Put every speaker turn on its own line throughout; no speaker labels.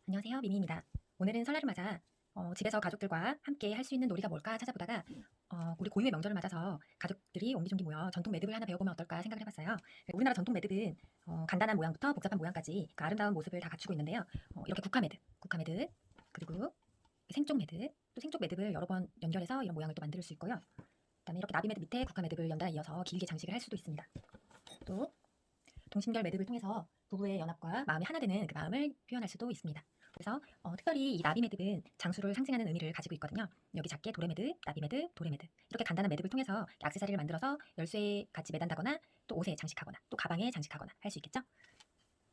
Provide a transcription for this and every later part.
안녕하세요, 미미입니다. 오늘은 설날을 맞아 집에서 가족들과 함께 할 수 있는 놀이가 뭘까 찾아보다가 우리 고유의 명절을 맞아서 가족들이 옹기종기 모여 전통 매듭을 하나 배워보면 어떨까 생각을 해봤어요. 우리나라 전통 매듭은 간단한 모양부터 복잡한 모양까지 그 아름다운 모습을 다 갖추고 있는데요. 이렇게 국화 매듭, 그리고 생쪽 매듭, 또 생쪽 매듭을 여러 번 연결해서 이런 모양을 또 만들 수 있고요. 그다음에 이렇게 나비 매듭 밑에 국화 매듭을 연달아 이어서 길게 장식을 할 수도 있습니다. 또 동심결 매듭을 통해서 부부의 연합과 마음이 하나 되는 그 마음을 표현할 수도 있습니다. 그래서 특별히 이 나비 매듭은 장수를 상징하는 의미를 가지고 있거든요. 여기 작게 도래 매듭, 나비 매듭, 도래 매듭 이렇게 간단한 매듭을 통해서 액세서리를 만들어서 열쇠에 같이 매단다거나 또 옷에 장식하거나 또 가방에 장식하거나 할 수 있겠죠.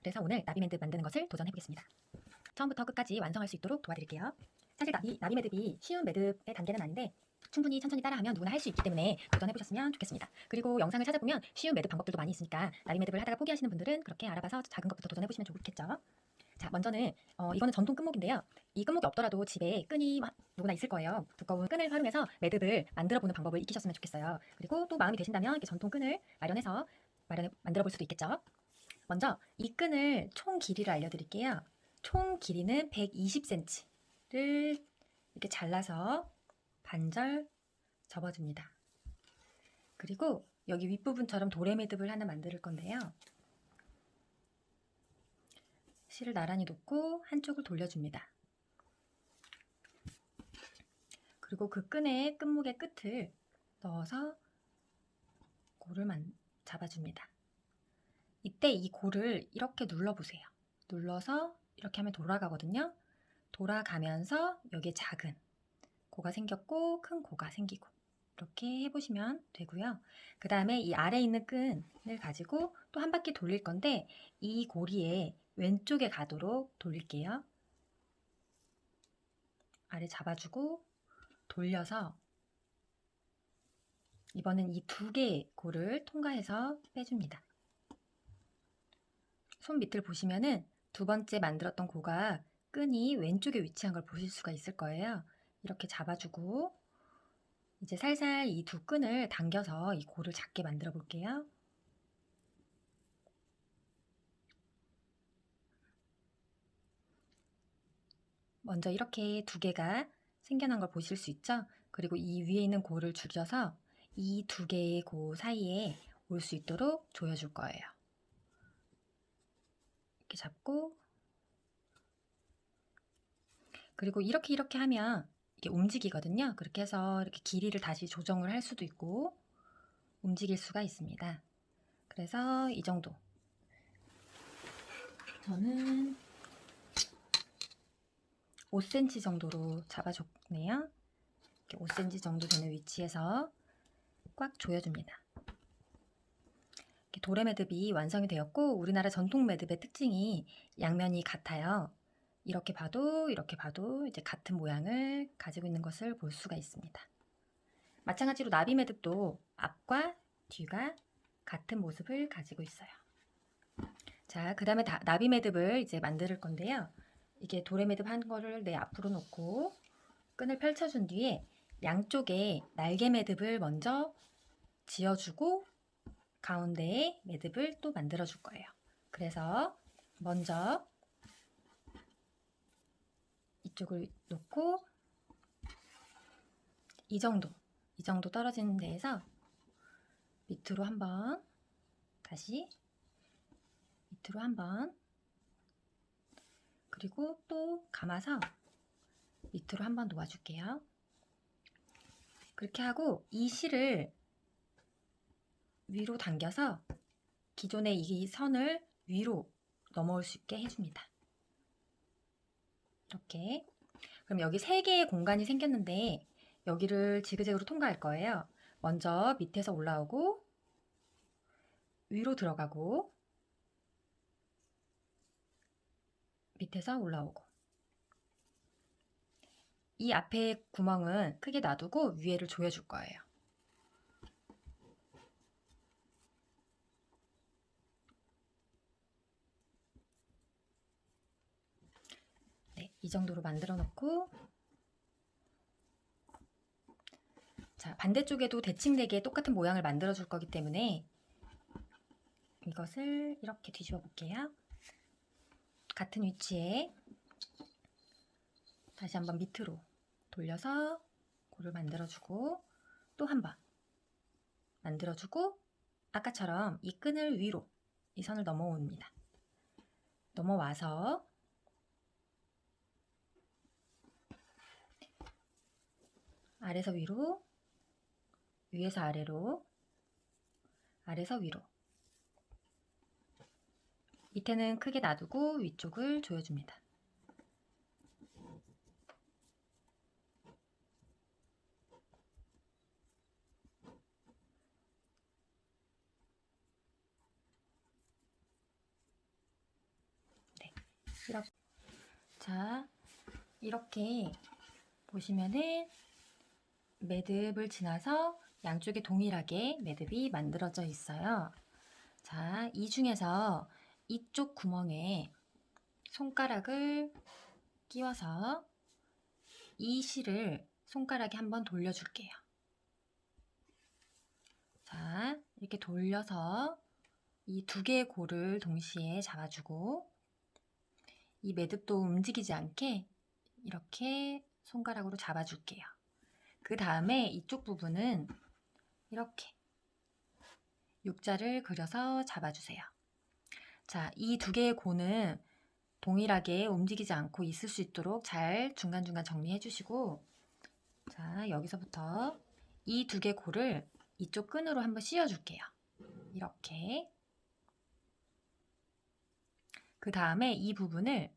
그래서 오늘 나비 매듭 만드는 것을 도전해 보겠습니다. 처음부터 끝까지 완성할 수 있도록 도와드릴게요. 사실 나비 매듭이 쉬운 매듭의 단계는 아닌데 충분히 천천히 따라하면 누구나 할 수 있기 때문에 도전해보셨으면 좋겠습니다. 그리고 영상을 찾아보면 쉬운 매듭 방법들도 많이 있으니까 나비 매듭을 하다가 포기하시는 분들은 그렇게 알아봐서 작은 것부터 도전해보시면 좋겠죠. 자, 먼저는 이거는 전통 끈목인데요. 이 끈목이 없더라도 집에 끈이 누구나 있을 거예요. 두꺼운 끈을 활용해서 매듭을 만들어보는 방법을 익히셨으면 좋겠어요. 그리고 또 마음이 되신다면 이렇게 전통 끈을 마련해서 만들어볼 수도 있겠죠. 먼저 이 끈을 총 길이를 알려드릴게요. 총 길이는 120cm를 이렇게 잘라서 반절 접어줍니다. 그리고 여기 윗부분처럼 도래 매듭을 하나 만들 건데요. 실을 나란히 놓고 한쪽을 돌려줍니다. 그리고 그 끈의 끈목의 끝을 넣어서 골을 잡아줍니다. 이때 이 골을 이렇게 눌러보세요. 눌러서 이렇게 하면 돌아가거든요. 돌아가면서 여기에 작은 고가 생겼고 큰 고가 생기고 이렇게 해보시면 되고요. 그 다음에 이 아래에 있는 끈을 가지고 또 한 바퀴 돌릴 건데 이 고리에 왼쪽에 가도록 돌릴게요. 아래 잡아주고 돌려서 이번엔 이 두 개의 골을 통과해서 빼줍니다. 손 밑을 보시면은 두 번째 만들었던 고가 끈이 왼쪽에 위치한 걸 보실 수가 있을 거예요. 이렇게 잡아주고 이제 살살 이 두 끈을 당겨서 이 골을 작게 만들어 볼게요. 먼저 이렇게 두 개가 생겨난 걸 보실 수 있죠? 그리고 이 위에 있는 골을 줄여서 이 두 개의 고 사이에 올 수 있도록 조여줄 거예요. 이렇게 잡고 그리고 이렇게 하면 이게 움직이거든요. 그렇게 해서 이렇게 길이를 다시 조정을 할 수도 있고 움직일 수가 있습니다. 그래서 이 정도. 저는 5cm 정도로 잡아줬네요. 이렇게 5cm 정도 되는 위치에서 꽉 조여줍니다. 도래 매듭이 완성이 되었고 우리나라 전통 매듭의 특징이 양면이 같아요. 이렇게 봐도 이제 같은 모양을 가지고 있는 것을 볼 수가 있습니다. 마찬가지로 나비 매듭도 앞과 뒤가 같은 모습을 가지고 있어요. 자, 그 다음에 나비 매듭을 이제 만들 건데요. 이게 도래 매듭 한 거를 내 앞으로 놓고 끈을 펼쳐준 뒤에 양쪽에 날개 매듭을 먼저 지어주고 가운데에 매듭을 또 만들어 줄 거예요. 그래서 먼저 이쪽을 놓고 이 정도 떨어지는 데에서 밑으로 한번 다시 밑으로 한번 그리고 또 감아서 밑으로 한번 놓아줄게요. 그렇게 하고 이 실을 위로 당겨서 기존의 이 선을 위로 넘어올 수 있게 해줍니다. 이렇게. 그럼 여기 3개의 공간이 생겼는데 여기를 지그재그로 통과할 거예요. 먼저 밑에서 올라오고 위로 들어가고 밑에서 올라오고 이 앞에 구멍은 크게 놔두고 위에를 조여줄 거예요. 네, 이 정도로 만들어 놓고 자, 반대쪽에도 대칭되게 똑같은 모양을 만들어 줄 거기 때문에 이것을 이렇게 뒤집어 볼게요. 같은 위치에 다시 한번 밑으로 돌려서 골을 만들어주고 또 한 번 만들어주고 아까처럼 이 끈을 위로 이 선을 넘어옵니다. 넘어와서 아래서 위로, 위에서 아래로, 아래서 위로. 밑에는 크게 놔두고 위쪽을 조여줍니다. 네, 이렇게. 자, 이렇게 보시면은 매듭을 지나서 양쪽에 동일하게 매듭이 만들어져 있어요. 자, 이 중에서 이쪽 구멍에 손가락을 끼워서 이 실을 손가락에 한번 돌려줄게요. 자, 이렇게 돌려서 이 두 개의 골을 동시에 잡아주고 이 매듭도 움직이지 않게 이렇게 손가락으로 잡아줄게요. 그 다음에 이쪽 부분은 이렇게 U자를 그려서 잡아주세요. 자, 이 두 개의 고는 동일하게 움직이지 않고 있을 수 있도록 잘 중간중간 정리해 주시고, 자, 여기서부터 이 두 개 고를 이쪽 끈으로 한번 씌워 줄게요. 이렇게. 그 다음에 이 부분을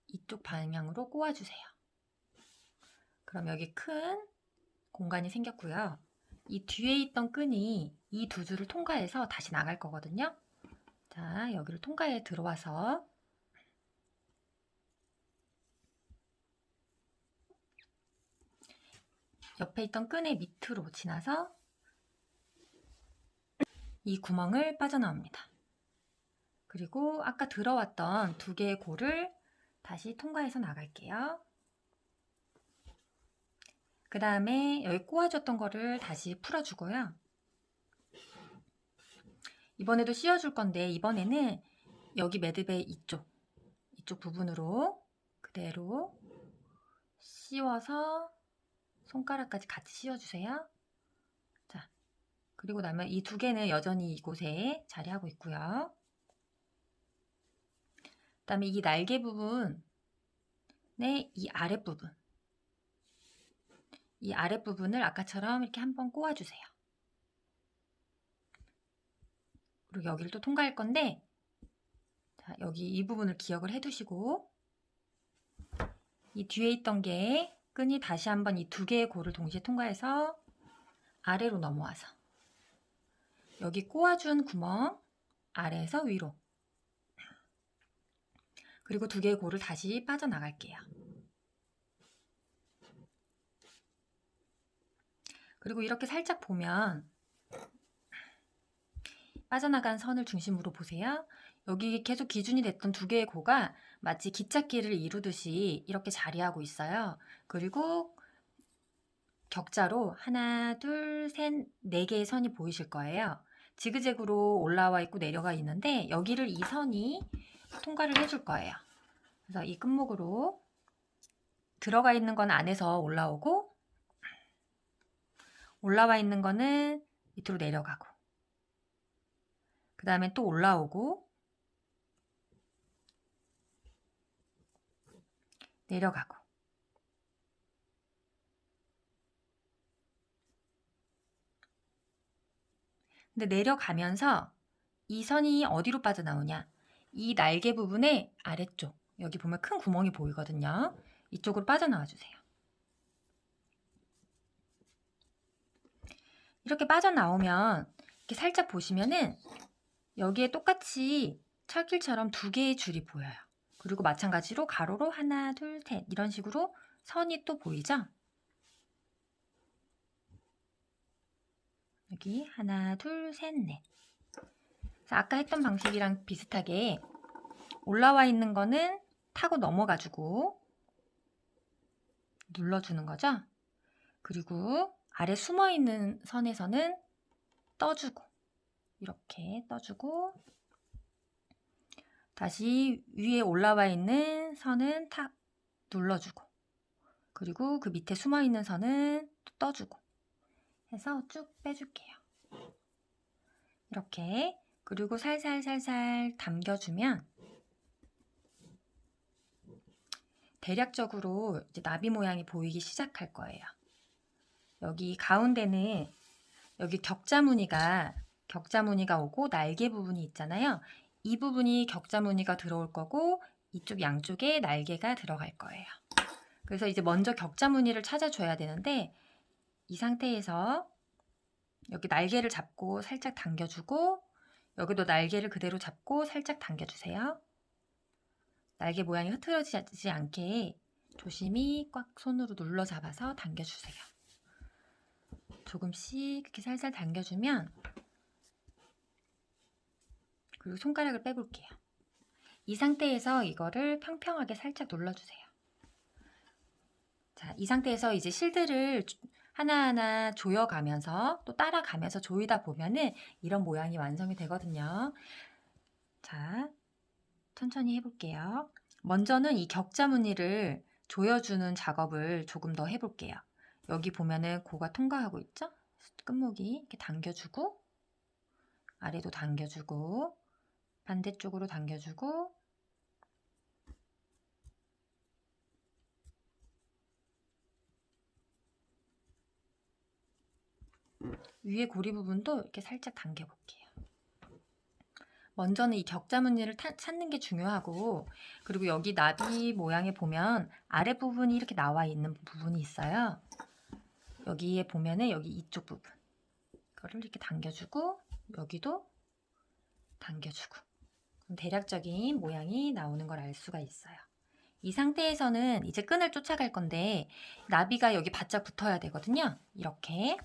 이쪽 방향으로 꼬아주세요. 그럼 여기 큰 공간이 생겼고요. 이 뒤에 있던 끈이 이 두 줄을 통과해서 다시 나갈 거거든요. 자, 여기를 통과해 들어와서 옆에 있던 끈의 밑으로 지나서 이 구멍을 빠져나옵니다. 그리고 아까 들어왔던 두 개의 골을 다시 통과해서 나갈게요. 그 다음에 여기 꼬아줬던 거를 다시 풀어주고요. 이번에도 씌워줄 건데 이번에는 여기 매듭의 이쪽 부분으로 그대로 씌워서 손가락까지 같이 씌워주세요. 자, 그리고 나면 이 두 개는 여전히 이곳에 자리하고 있고요. 그 다음에 이 날개 부분의 이 아랫부분, 이 아랫부분을 아까처럼 이렇게 한번 꼬아주세요. 그리고 여기를 또 통과할 건데, 자, 여기 이 부분을 기억을 해두시고 이 뒤에 있던 게 끈이 다시 한번 이 두 개의 골을 동시에 통과해서 아래로 넘어와서 여기 꼬아준 구멍 아래에서 위로, 그리고 두 개의 골을 다시 빠져나갈게요. 그리고 이렇게 살짝 보면 빠져나간 선을 중심으로 보세요. 여기 계속 기준이 됐던 두 개의 고가 마치 기찻길을 이루듯이 이렇게 자리하고 있어요. 그리고 격자로 하나, 둘, 셋, 네 개의 선이 보이실 거예요. 지그재그로 올라와 있고 내려가 있는데 여기를 이 선이 통과를 해줄 거예요. 그래서 이 끝목으로 들어가 있는 건 안에서 올라오고 올라와 있는 거는 밑으로 내려가고 그 다음에 또 올라오고 내려가고 근데 내려가면서 이 선이 어디로 빠져나오냐, 이 날개 부분의 아래쪽 여기 보면 큰 구멍이 보이거든요. 이쪽으로 빠져나와 주세요. 이렇게 빠져나오면 이렇게 살짝 보시면은 여기에 똑같이 철길처럼 두 개의 줄이 보여요. 그리고 마찬가지로 가로로 하나, 둘, 셋 이런 식으로 선이 또 보이죠? 여기 하나, 둘, 셋, 넷. 아까 했던 방식이랑 비슷하게 올라와 있는 거는 타고 넘어가지고 눌러주는 거죠. 그리고 아래 숨어 있는 선에서는 떠주고 이렇게 떠주고 다시 위에 올라와 있는 선은 탁 눌러주고 그리고 그 밑에 숨어있는 선은 또 떠주고 해서 쭉 빼줄게요. 이렇게. 그리고 살살살살 당겨주면 대략적으로 이제 나비 모양이 보이기 시작할 거예요. 여기 가운데는 여기 격자 무늬가 오고 날개 부분이 있잖아요. 이 부분이 격자 무늬가 들어올 거고 이쪽 양쪽에 날개가 들어갈 거예요. 그래서 이제 먼저 격자 무늬를 찾아줘야 되는데 이 상태에서 여기 날개를 잡고 살짝 당겨주고 여기도 날개를 그대로 잡고 살짝 당겨주세요. 날개 모양이 흐트러지지 않게 조심히 꽉 손으로 눌러 잡아서 당겨주세요. 조금씩 이렇게 살살 당겨주면 그리고 손가락을 빼볼게요. 이 상태에서 이거를 평평하게 살짝 눌러주세요. 자, 이 상태에서 이제 실들을 하나하나 조여가면서 또 따라가면서 조이다 보면은 이런 모양이 완성이 되거든요. 자, 천천히 해볼게요. 먼저는 이 격자 무늬를 조여주는 작업을 조금 더 해볼게요. 여기 보면은 고가 통과하고 있죠? 끝목이 이렇게 당겨주고 아래도 당겨주고 반대쪽으로 당겨주고 위에 고리 부분도 이렇게 살짝 당겨볼게요. 먼저는 이 격자 무늬를 찾는 게 중요하고 그리고 여기 나비 모양에 보면 아랫부분이 이렇게 나와 있는 부분이 있어요. 여기에 보면은 여기 이쪽 부분 이거를 이렇게 당겨주고 여기도 당겨주고 그럼 대략적인 모양이 나오는 걸 알 수가 있어요. 이 상태에서는 이제 끈을 쫓아갈 건데 나비가 여기 바짝 붙어야 되거든요. 이렇게.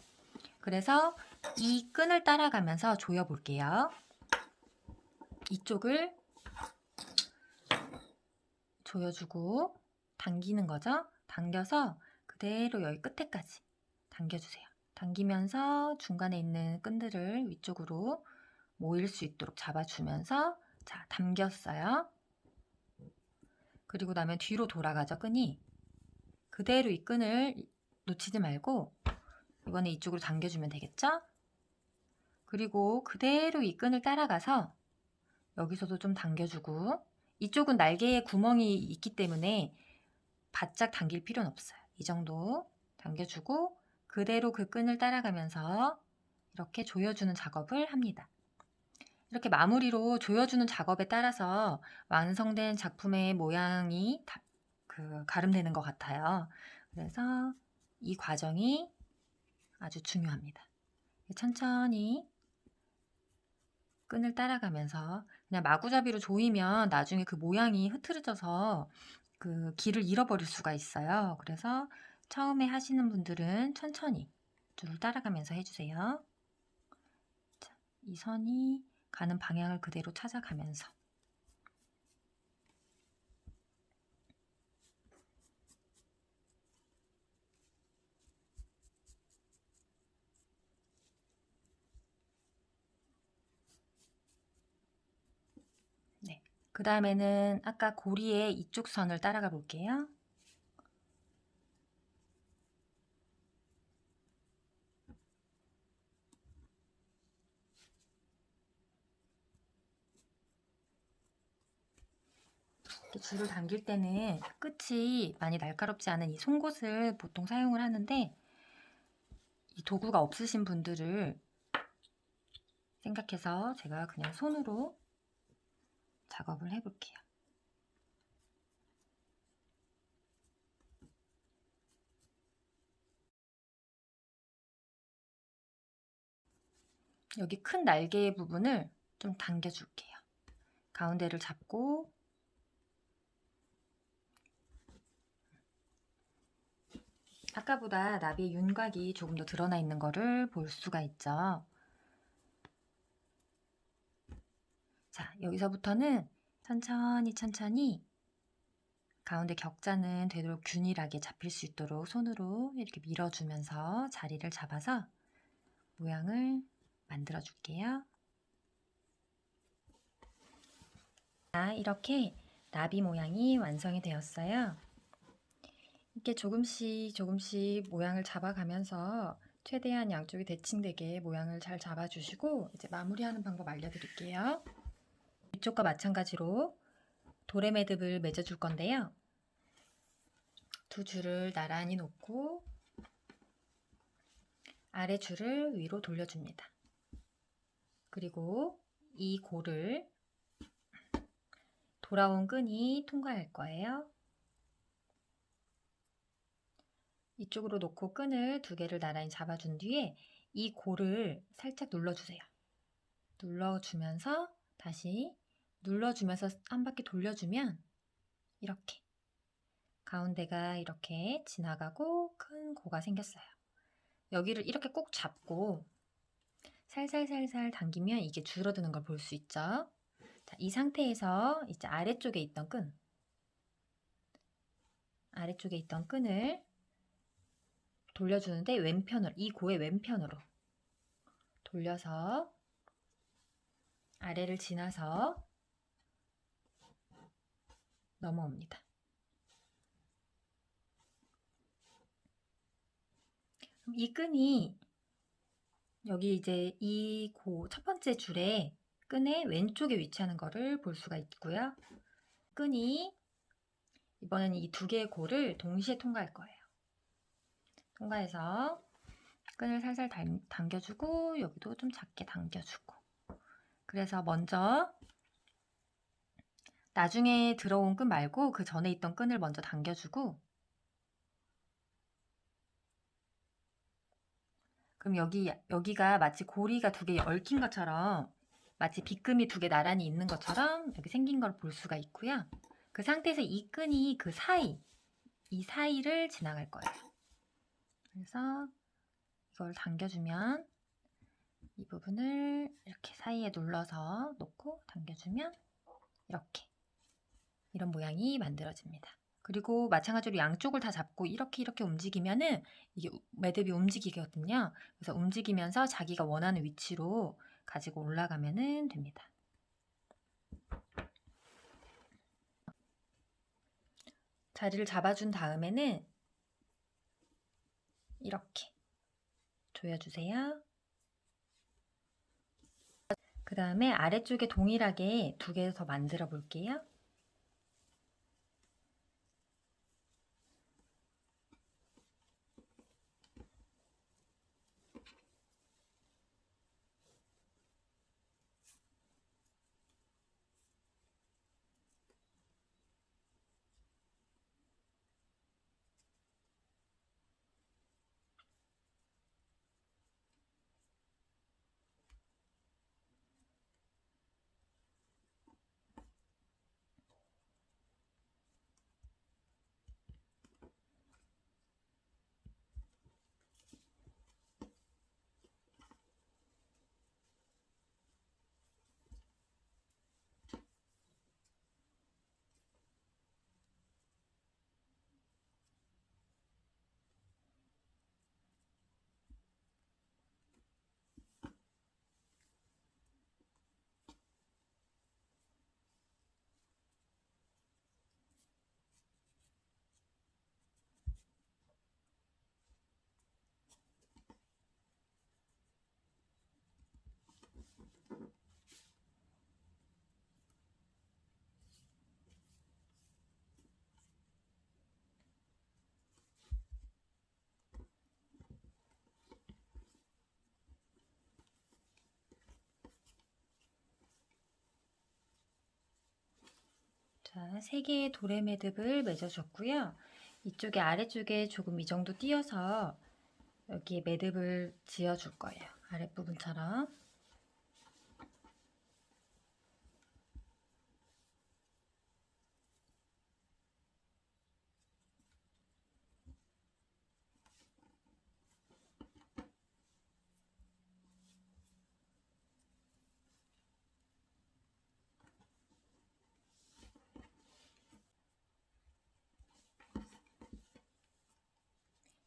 그래서 이 끈을 따라가면서 조여 볼게요. 이쪽을 조여주고 당기는 거죠. 당겨서 그대로 여기 끝에까지 당겨주세요. 당기면서 중간에 있는 끈들을 위쪽으로 모일 수 있도록 잡아주면서 자, 당겼어요. 그리고 나면 뒤로 돌아가죠, 끈이. 그대로 이 끈을 놓치지 말고 이번에 이쪽으로 당겨주면 되겠죠? 그리고 그대로 이 끈을 따라가서 여기서도 좀 당겨주고 이쪽은 날개에 구멍이 있기 때문에 바짝 당길 필요는 없어요. 이 정도 당겨주고 그대로 그 끈을 따라가면서 이렇게 조여주는 작업을 합니다. 이렇게 마무리로 조여주는 작업에 따라서 완성된 작품의 모양이 가름되는 것 같아요. 그래서 이 과정이 아주 중요합니다. 천천히 끈을 따라가면서 그냥 마구잡이로 조이면 나중에 그 모양이 흐트러져서 그 길을 잃어버릴 수가 있어요. 그래서 처음에 하시는 분들은 천천히 줄을 따라가면서 해주세요. 자, 이 선이 가는 방향을 그대로 찾아가면서 네. 그 다음에는 아까 고리의 이쪽 선을 따라가 볼게요. 이렇게 줄을 당길 때는 끝이 많이 날카롭지 않은 이 송곳을 보통 사용을 하는데 이 도구가 없으신 분들을 생각해서 제가 그냥 손으로 작업을 해볼게요. 여기 큰 날개 부분을 좀 당겨줄게요. 가운데를 잡고 아까보다 나비의 윤곽이 조금 더 드러나 있는 거를 볼 수가 있죠. 자, 여기서부터는 천천히 가운데 격자는 되도록 균일하게 잡힐 수 있도록 손으로 이렇게 밀어주면서 자리를 잡아서 모양을 만들어 줄게요. 자, 이렇게 나비 모양이 완성이 되었어요. 이렇게 조금씩 모양을 잡아가면서 최대한 양쪽이 대칭되게 모양을 잘 잡아주시고 이제 마무리하는 방법 알려드릴게요. 위쪽과 마찬가지로 도래 매듭을 맺어줄 건데요. 두 줄을 나란히 놓고 아래 줄을 위로 돌려줍니다. 그리고 이 골을 돌아온 끈이 통과할 거예요. 이쪽으로 놓고 끈을 두 개를 나란히 잡아준 뒤에 이 골을 살짝 눌러주세요. 눌러주면서 다시 눌러주면서 한 바퀴 돌려주면 이렇게 가운데가 이렇게 지나가고 큰 고가 생겼어요. 여기를 이렇게 꼭 잡고 살살살살 당기면 이게 줄어드는 걸 볼 수 있죠. 자, 이 상태에서 이제 아래쪽에 있던 끈을 돌려주는데 왼편으로, 이 고의 왼편으로 돌려서 아래를 지나서 넘어옵니다. 이 끈이 여기 이제 이 첫 번째 줄에 끈의 왼쪽에 위치하는 것을 볼 수가 있고요. 끈이 이번에는 이 두 개의 골을 동시에 통과할 거예요. 통과해서 끈을 살살 당겨주고 여기도 좀 작게 당겨주고, 그래서 먼저 나중에 들어온 끈 말고 그 전에 있던 끈을 먼저 당겨주고, 그럼 여기가 마치 고리가 두 개 얽힌 것처럼, 마치 빗금이 두 개 나란히 있는 것처럼 여기 생긴 걸 볼 수가 있고요. 그 상태에서 이 끈이 이 사이를 지나갈 거예요. 그래서 이걸 당겨주면 이 부분을 이렇게 사이에 눌러서 놓고 당겨주면 이렇게 이런 모양이 만들어집니다. 그리고 마찬가지로 양쪽을 다 잡고 이렇게 움직이면은 이게 매듭이 움직이거든요. 그래서 움직이면서 자기가 원하는 위치로 가지고 올라가면 됩니다. 자리를 잡아준 다음에는 이렇게 조여주세요. 그 다음에 아래쪽에 동일하게 두 개 더 만들어 볼게요. 자, 3개의 도래 매듭을 맺어줬고요. 이쪽에 아래쪽에 조금 이 정도 띄어서 여기에 매듭을 지어줄 거예요. 아랫부분처럼.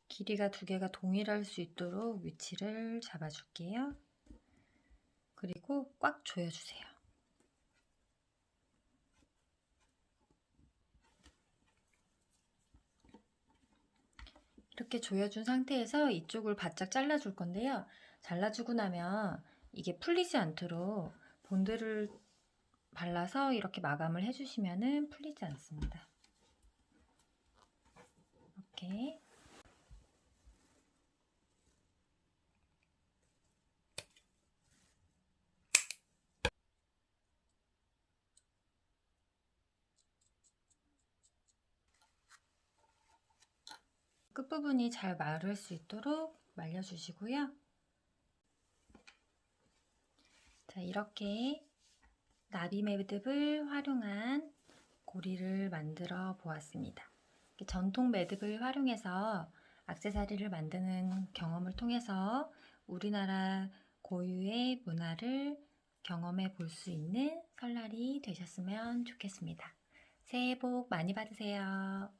길이가 두 개가 동일할 수 있도록 위치를 잡아줄게요. 그리고 꽉 조여주세요. 이렇게 조여준 상태에서 이쪽을 바짝 잘라줄 건데요. 잘라주고 나면 이게 풀리지 않도록 본드를 발라서 이렇게 마감을 해주시면 풀리지 않습니다. 이렇게. 끝부분이 잘 마를 수 있도록 말려주시고요. 자, 이렇게 나비 매듭을 활용한 고리를 만들어 보았습니다. 전통 매듭을 활용해서 액세서리를 만드는 경험을 통해서 우리나라 고유의 문화를 경험해 볼 수 있는 설날이 되셨으면 좋겠습니다. 새해 복 많이 받으세요.